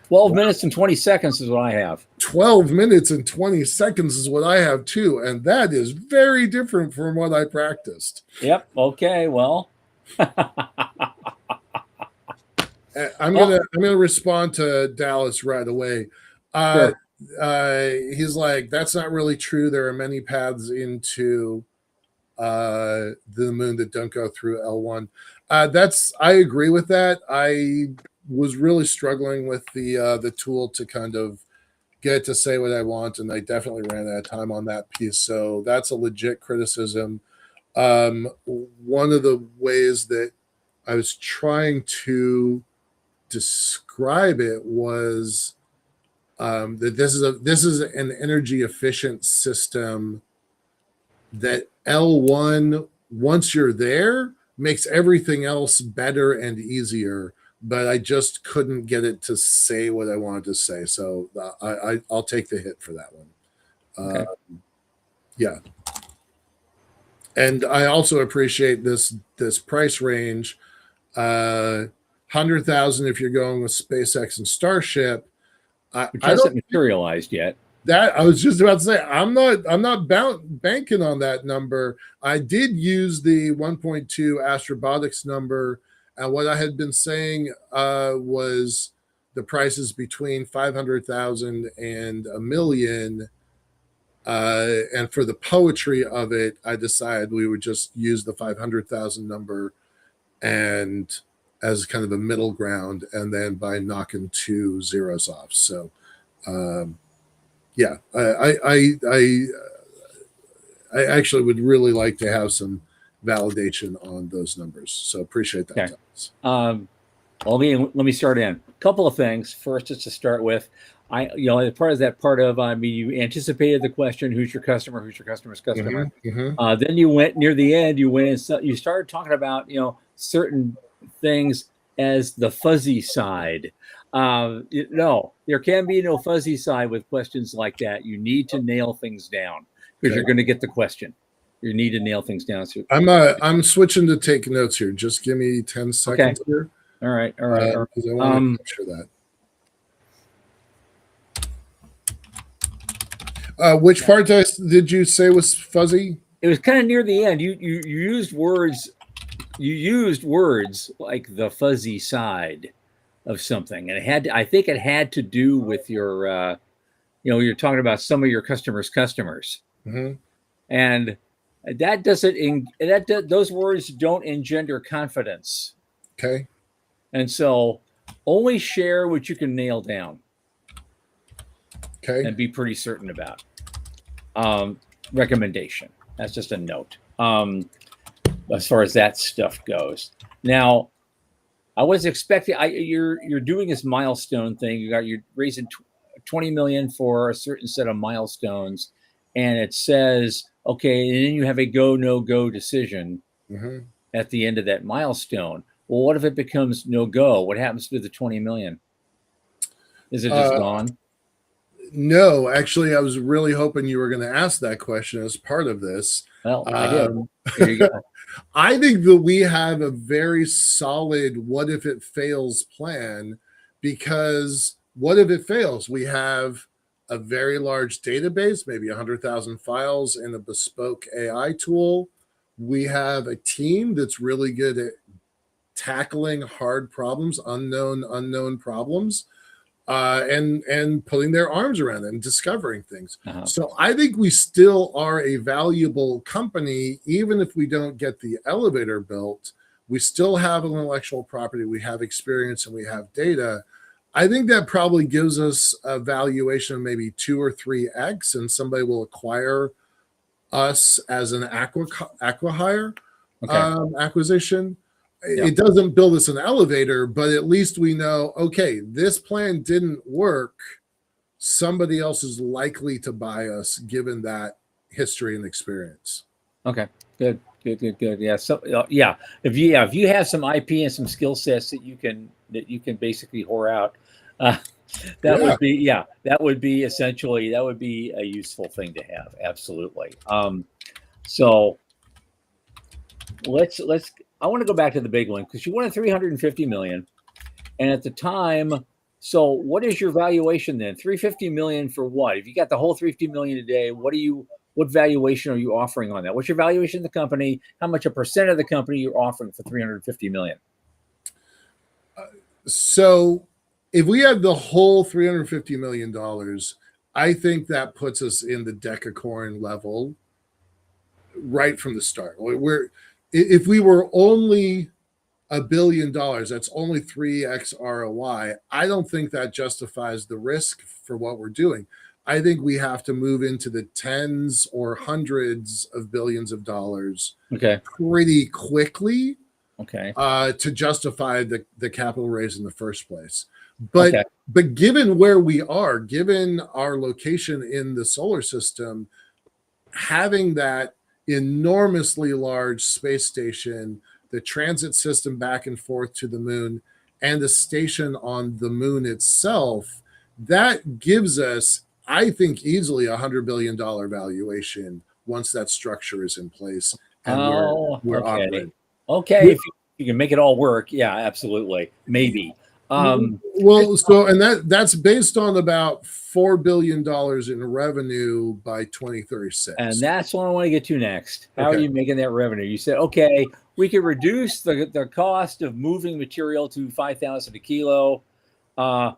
12 minutes and 20 seconds is what I have. 12 minutes and 20 seconds is what I have too. And that is very different from what I practiced. Yep. Okay. Well, I'm gonna respond to Dallas right away. Sure. He's like, that's not really true. There are many paths into the moon that don't go through L1. I agree with that. I was really struggling with the tool to kind of get it to say what I want, and I definitely ran out of time on that piece. So that's a legit criticism. One of the ways that I was trying to describe it was that this is an energy efficient system that L1, once you're there, makes everything else better and easier. But I just couldn't get it to say what I wanted to say. So I'll take the hit for that one. Okay. Yeah. And I also appreciate this price range. 100,000 if you're going with SpaceX and Starship. Which hasn't materialized yet. That I was just about to say, I'm not banking on that number. I did use the 1.2 Astrobotics number, and what I had been saying was the prices between 500,000 and $1 million. And for the poetry of it, I decided we would just use the 500,000 number and as kind of a middle ground, and then by knocking 2 zeros off. So, yeah, I actually would really like to have some validation on those numbers. So appreciate that. Okay. Let me start in. A couple of things. First, just to start with, you anticipated the question, who's your customer? Who's your customer's customer? Mm-hmm. Then you went near the end, you started talking about, certain things as the fuzzy side. No, there can be no fuzzy side with questions like that. You need to nail things down. because you're going to get the question. You need to nail things down. So I'm switching to take notes here. Just give me 10 seconds here. All right. Because I want to capture that. Which part did you say was fuzzy? It was kind of near the end. You used words. You used words like the fuzzy side of something, and it had. I think it had to do with your. You're talking about some of your customers' customers, and that doesn't. Those words don't engender confidence. Okay. And so, only share what you can nail down. Okay. And be pretty certain about. Recommendation. That's just a note. As far as that stuff goes. Now, I was expecting. You're doing this milestone thing. You're raising $20 million for a certain set of milestones, and it says, okay, and then you have a go no go decision at the end of that milestone. Well, what if it becomes no go? What happens to the 20 million? Is it just gone? No, actually, I was really hoping you were going to ask that question as part of this. Well, I did. Here you go. I think that we have a very solid what if it fails plan, because what if it fails? We have a very large database, maybe 100,000 files in a bespoke AI tool. We have a team that's really good at tackling hard problems, unknown problems, and putting their arms around it and discovering things. So I think we still are a valuable company, even if we don't get the elevator built. We still have intellectual property, we have experience, and we have data. I think that probably gives us a valuation of maybe 2 or 3x, and somebody will acquire us as an acqui-hire acquisition. Yeah. It doesn't build us an elevator, but at least we know, okay, this plan didn't work. Somebody else is likely to buy us given that history and experience. Okay, good. Yeah. So if you have some IP and some skill sets that you can basically whore out, that would be a useful thing to have. Absolutely. So let's I want to go back to the big one, because you wanted 350 million, and at the time, so what is your valuation then? 350 million for what? If you got the whole 350 million today, what valuation are you offering on that? What's your valuation of the company? How much a percent of the company you're offering for 350 million? So if we had the whole $350 million, I think that puts us in the decacorn level right from the start. If we were only $1 billion, that's only 3x ROI. I don't think that justifies the risk for what we're doing. I think we have to move into the tens or hundreds of billions of dollars pretty quickly to justify the capital raise in the first place. But given where we are, given our location in the solar system, having that enormously large space station, the transit system back and forth to the moon, and the station on the moon itself, that gives us, I think, easily $100 billion valuation once that structure is in place and we're operating. Okay, if you can make it all work, yeah, absolutely, maybe. That's based on about $4 billion in revenue by 2036. And that's what I want to get to next. How are you making that revenue? You said, okay, we could reduce the cost of moving material to 5,000 a kilo. How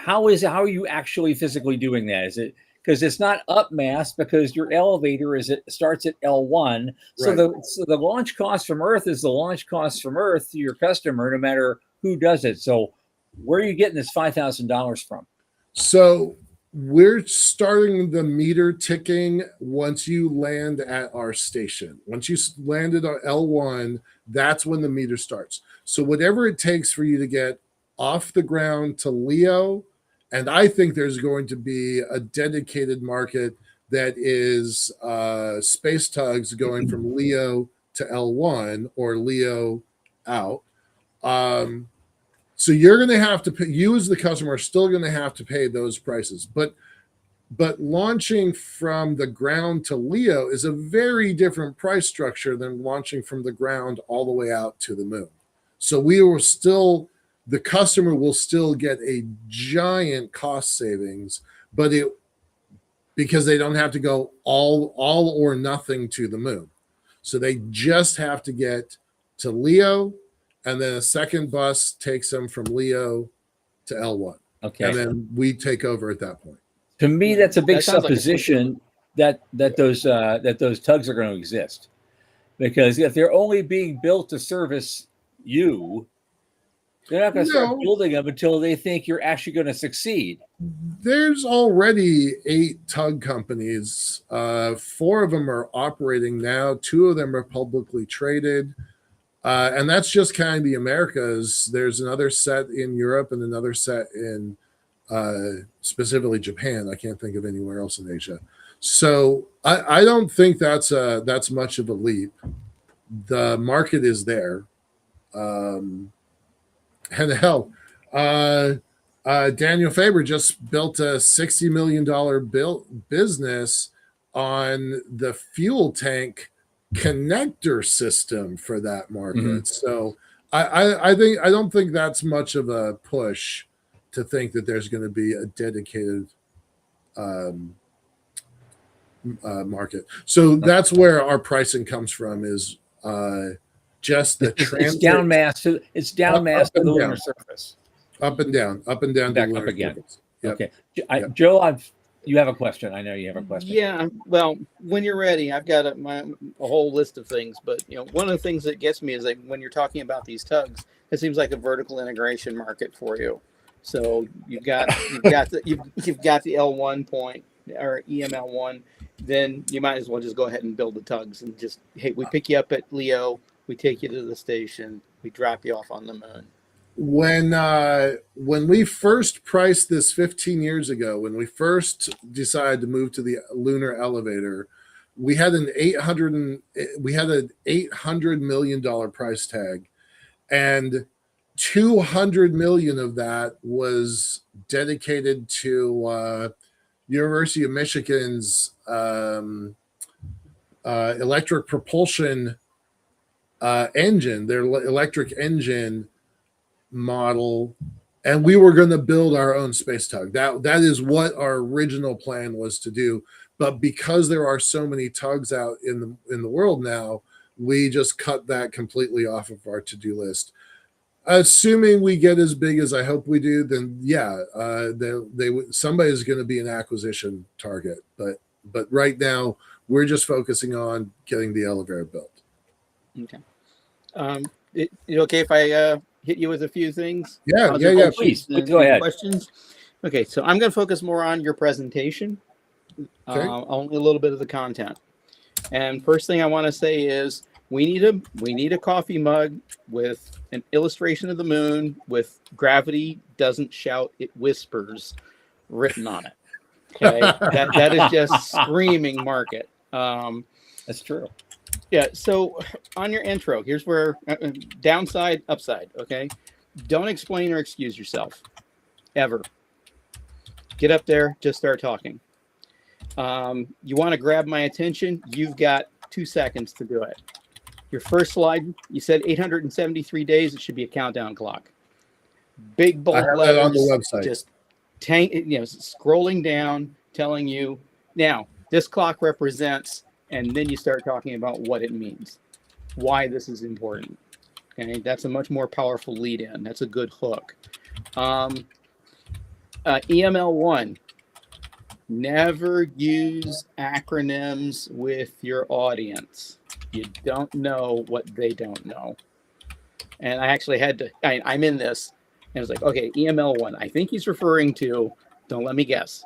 are you actually physically doing that? Is it because it's not up mass, because your elevator starts at L1. Right. So the launch cost from Earth is the launch cost from Earth to your customer, no matter who does it. So where are you getting this $5,000 from? So we're starting the meter ticking once you land at our station. Once you landed on L1, that's when the meter starts. So whatever it takes for you to get off the ground to Leo, and I think there's going to be a dedicated market that is space tugs going from Leo to L1 or Leo out. So you're going to have to pay, you as the customer are still going to have to pay those prices. But But launching from the ground to LEO is a very different price structure than launching from the ground all the way out to the moon. So the customer will still get a giant cost savings, but because they don't have to go all or nothing to the moon. So they just have to get to LEO, and then a second bus takes them from LEO to L1. Okay. And then we take over at that point. To me, that's a big supposition that those tugs are going to exist, because if they're only being built to service you, they're not going to start building them until they think you're actually going to succeed. There's already 8 tug companies. 4 of them are operating now. 2 of them are publicly traded. And that's just kind of the Americas. There's another set in Europe and another set in specifically Japan. I can't think of anywhere else in Asia. So I don't think that's much of a leap. The market is there. And hell, Daniel Faber just built a $60 million business on the fuel tank connector system for that market. Mm-hmm. So I don't think that's much of a push to think that there's going to be a dedicated market. So that's where our pricing comes from, is just the it's down mass to the lunar surface. Up and down. Back up again. Yep. Okay. Joe, you have a question. I know you have a question. Yeah. Well, when you're ready, I've got a whole list of things. But one of the things that gets me is that when you're talking about these tugs, it seems like a vertical integration market for you. So you've got the L1 point or EML1. Then you might as well just go ahead and build the tugs and just, hey, we pick you up at LEO, we take you to the station, we drop you off on the moon. When we first priced this 15 years ago, when we first decided to move to the lunar elevator, we had an $800 million price tag, and 200 million of that was dedicated to University of Michigan's electric propulsion engine, their electric engine model, and we were going to build our own space tug. That is what our original plan was to do. But because there are so many tugs out in the world now, we just cut that completely off of our to-do list. Assuming we get as big as I hope we do, then somebody's going to be an acquisition target. But right now, we're just focusing on getting the elevator built. Okay. It okay if I hit you with a few things? Yeah. Please go ahead. Questions. Okay, so I'm going to focus more on your presentation, only a little bit of the content. And first thing I want to say is we need a coffee mug with an illustration of the moon with "Gravity doesn't shout, it whispers" written on it. Okay, that is just screaming market. That's true. Yeah. So on your intro, here's where downside, upside. Okay, don't explain or excuse yourself ever. Get up there, just start talking. You want to grab my attention? You've got 2 seconds to do it. Your first slide, you said 873 days. It should be a countdown clock. Big bold letters on the website. Just scrolling down, telling you now this clock represents, and then you start talking about what it means, why this is important. Okay, that's a much more powerful lead in. That's a good hook. EML1. Never use acronyms with your audience. You don't know what they don't know. And I actually had to, I'm in this, and it's like, okay, EML1. I think he's referring to, don't let me guess.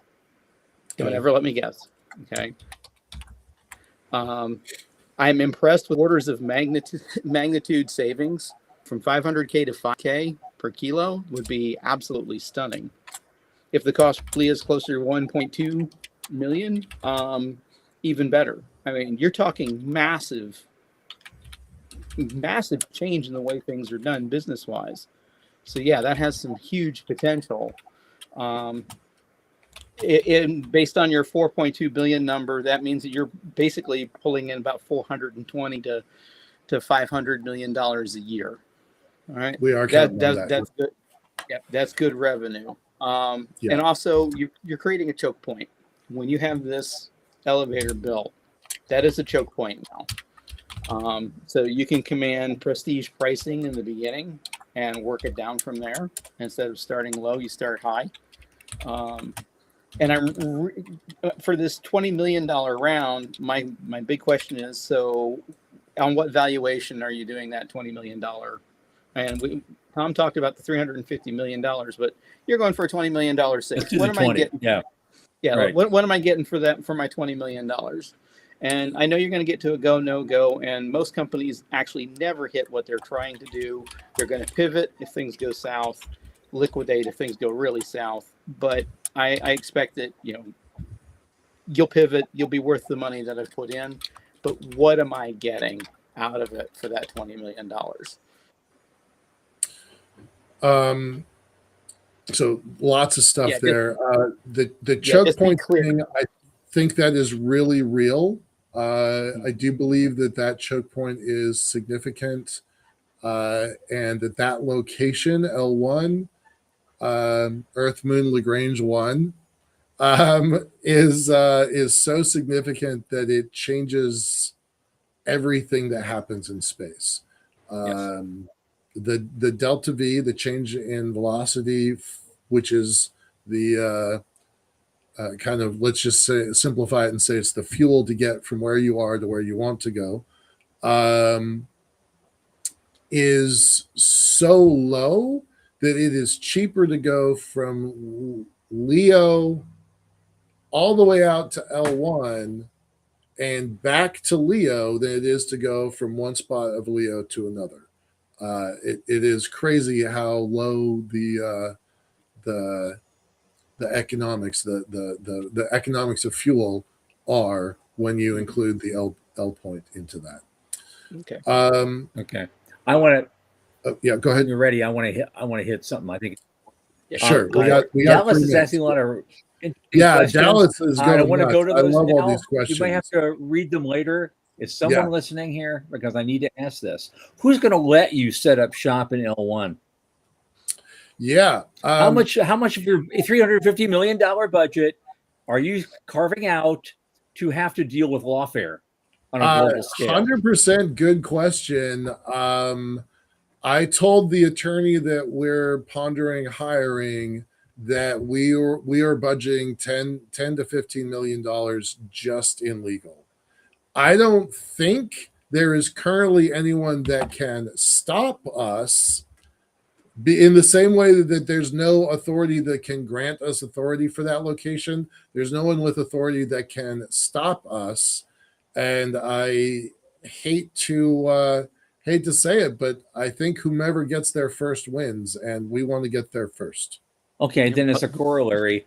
Don't ever let me guess. Okay. I'm impressed with orders of magnitude savings from 500K to 5K per kilo would be absolutely stunning. If the cost is closer to 1.2 million, even better. I mean, you're talking massive change in the way things are done business-wise. So yeah, that has some huge potential. based on your 4.2 billion number, that means that you're basically pulling in about 420 to $500 million a year. All right, We are counting on that. that's good. Yeah, that's good revenue. And also you're creating a choke point when you have this elevator built. That is a choke point now. So you can command prestige pricing in the beginning and work it down from there. Instead of starting low, you start high. And for this $20 million round, my big question is, so on what valuation are you doing that $20 million? And Tom talked about the $350 million, but you're going for a $20 million sale. What am I getting? Yeah. Right. What am I getting for my $20 million? And I know you're going to get to a go, no go. And most companies actually never hit what they're trying to do. They're going to pivot if things go south, liquidate if things go really south. But I expect that, you'll pivot, you'll be worth the money that I've put in. But what am I getting out of it for that $20 million? So lots of stuff there. The choke point thing, I think that is really real. I do believe that choke point is significant, and that location L1, Earth Moon Lagrange 1, is so significant that it changes everything that happens in space. The delta V, the change in velocity, which is the kind of, let's just say, simplify it and say it's the fuel to get from where you are to where you want to go, is so low that it is cheaper to go from Leo all the way out to L1 and back to Leo than it is to go from one spot of Leo to another. It is crazy how low the economics, the economics of fuel are when you include the L point into that. Okay. Okay. I want to. Yeah, go ahead. When you're ready, I want to hit something. I think. Sure. We got Dallas is asking a lot of. Questions. Dallas is going. I want to go to those. I love now. all these questions. You may have to read them later. Is someone listening here? Because I need to ask this. Who's going to let you set up shop in L1? Yeah. How much of your $350 million budget are you carving out to have to deal with lawfare on a global scale? 100% good question. I told the attorney that we're pondering hiring that we are budgeting $10 to $15 million just in legal. I don't think there is currently anyone that can stop us, in the same way that there's no authority that can grant us authority for that location. There's no one with authority that can stop us. And I hate to say it, but I think whomever gets there first wins, and we want to get there first. Okay, then as a corollary,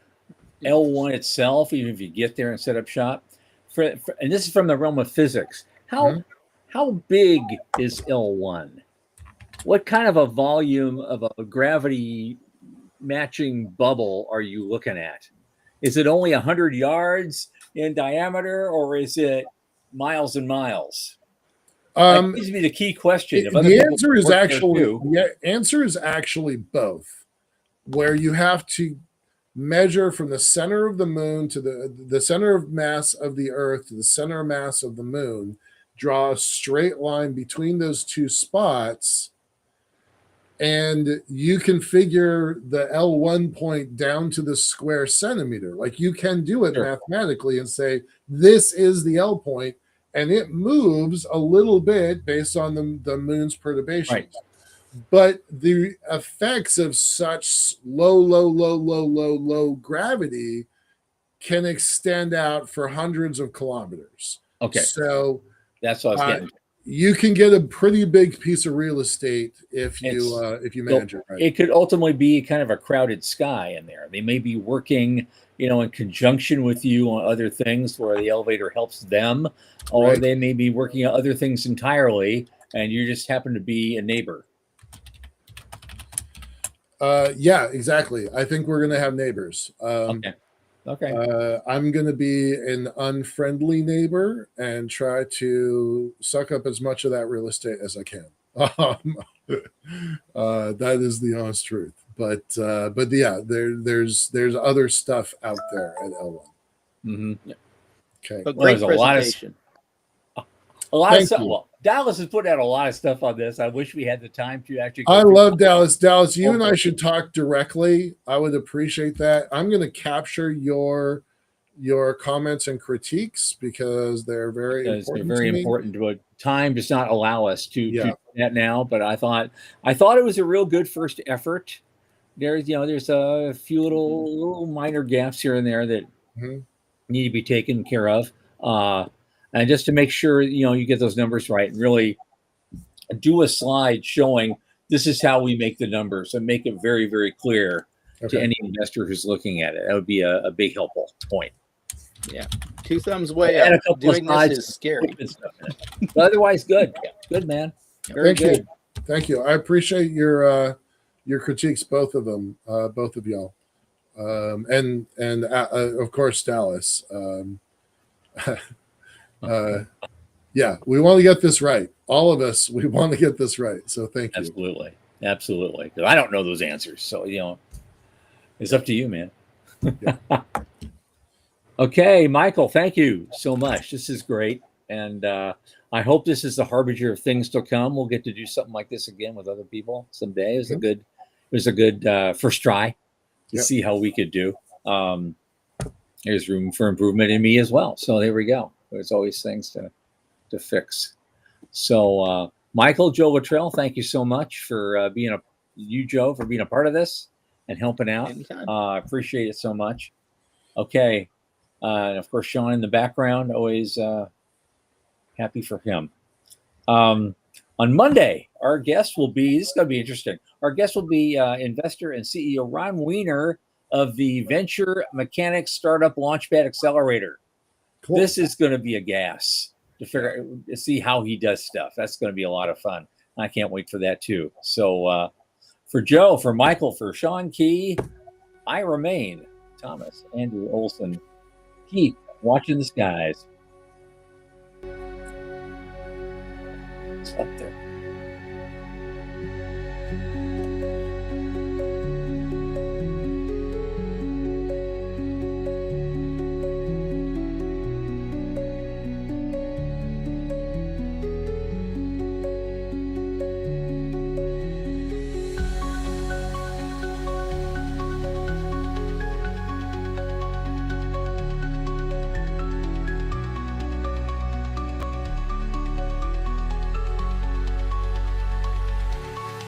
L1 itself, even if you get there and set up shop, and this is from the realm of physics, how big is L1? What kind of a volume of a gravity matching bubble are you looking at? Is it only 100 yards in diameter, or is it miles and miles? That gives me the key question. The answer is actually both, where you have to measure from the center of the moon to the center of mass of the Earth to the center of mass of the moon, draw a straight line between those two spots, and you can figure the L1 point down to the square centimeter. Like, you can do it mathematically and say, this is the L point, and it moves a little bit based on the moon's perturbations. Right. But the effects of such low gravity can extend out for hundreds of kilometers. Okay. So that's what I was getting. You can get a pretty big piece of real estate if you manage it right. It could ultimately be kind of a crowded sky in there. They may be working, in conjunction with you on other things where the elevator helps them, or they may be working on other things entirely, and you just happen to be a neighbor. Yeah, exactly. I think we're going to have neighbors. Okay. Okay. I'm going to be an unfriendly neighbor and try to suck up as much of that real estate as I can. That is the honest truth. But yeah, there's other stuff out there at L1. Mm-hmm. Okay. But Well, great there's presentation. A lot of Thank stuff. you. Well, Dallas has put out a lot of stuff on this. I wish we had the time to actually. I through love Dallas. Dallas, you and I Okay. should talk directly. I would appreciate that. I'm going to capture your comments and critiques because they're very because they're important very to me. important. But time does not allow us to Yeah. do that now. But I thought it was a real good first effort. There's a few little minor gaps here and there that Mhm. need to be taken care of, and just to make sure you get those numbers right, and really do a slide showing this is how we make the numbers and make it very, very clear to Okay. any investor who's looking at it. That would be a big helpful point. Yeah. 2 thumbs way And a up. couple of Doing this slides is scary. with stuff in it. But otherwise, good, good man. Very Thank good. you. Thank you. I appreciate your critiques, both of them, both of y'all, and of course Dallas. Yeah, we want to get this right. All of us, we want to get this right. So thank you. Absolutely, absolutely. 'Cause I don't know those answers, so it's up to you, man. Yeah. Okay, Michael, thank you so much. This is great, and I hope this is the harbinger of things to come. We'll get to do something like this again with other people someday. It was a good first try to Yep. see how we could do. There's room for improvement in me as well. So there we go. There's always things to fix. So Michael, Joe Luttrell, thank you so much for being a part of this and helping out. Anytime. Appreciate it so much. Okay. And of course, Sean in the background, always happy for him. On Monday, our guest will be, this is going to be interesting. Our guest will be investor and CEO Ron Weiner of the Venture Mechanics Startup Launchpad Accelerator. Cool. This is going to be a gas to see how he does stuff. That's going to be a lot of fun. I can't wait for that too. So for Joe, for Michael, for Sean Key, I remain Thomas Andrew Olson. Keep watching the skies. It's up there.